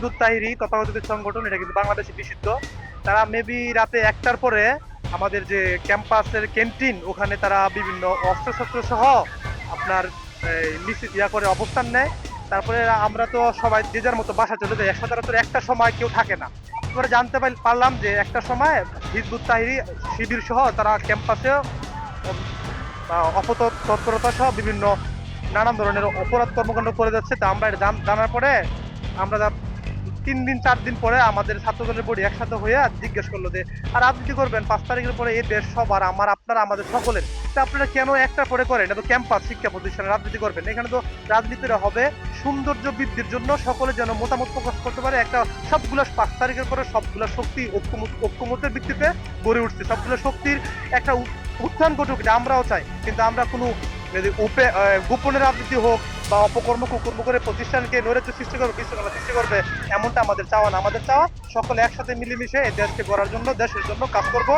Hizb ut তাহরী তথাকথিত সংগঠন, এটা কিন্তু বাংলাদেশে নিষিদ্ধ। তারা মেবি রাতে ১টার পরে আমাদের যে ক্যাম্পাসের ক্যান্টিন, ওখানে তারা বিভিন্ন অস্ত্রশস্ত্র সহ আপনার মিছিল ইয়া করে অবস্থান নেয়। তারপরে আমরা তো সবাই যে যার মতো বাসা চলে যাই, সচরাচর একটা সময় কেউ থাকে না। এবারে জানতে পারলাম যে একটা সময় হিজবুত তাহরী শিবির সহ তারা ক্যাম্পাসে তৎপরতা সহ বিভিন্ন নানান ধরনের অপরাধ কর্মকাণ্ড করে যাচ্ছে। তা আমরা এটা জানার পরে আমরা ৩ দিন ৪ দিন পরে আমাদের ছাত্রদলের বডি একসাথে হয়ে জিজ্ঞেস করলো যে আর রাজনীতি করবেন ৫ তারিখের পরে এই দেশ সবার, আমার আপনারা আমাদের সকলের, তা আপনারা কেন একটা পরে করেন? এটা তো ক্যাম্পাস, শিক্ষা প্রতিষ্ঠানে রাজনীতি করবেন, এখানে তো রাজনীতিটা হবে সৌন্দর্য বৃদ্ধির জন্য, সকলে যেন মতামত প্রকাশ করতে পারে। একটা সবগুলো ৫ তারিখের পরে সবগুলো শক্তি ঐক্যমতের ভিত্তিতে গড়ে উঠছে, সবগুলো শক্তির একটা উত্থান ঘটুক, এটা আমরাও চাই। কিন্তু আমরা কোনো গোপনে রাজনীতি হোক বা অপকর্ম কুকর্ম করে প্রতিষ্ঠানকে নৈরাজ্য সৃষ্টি করবে, বিশৃঙ্খলা সৃষ্টি করবে, এমনটা আমাদের চাওয়া না। আমাদের চাওয়া সকলে একসাথে মিলেমিশে এই দেশকে গড়ার জন্য, দেশের জন্য কাজ করব।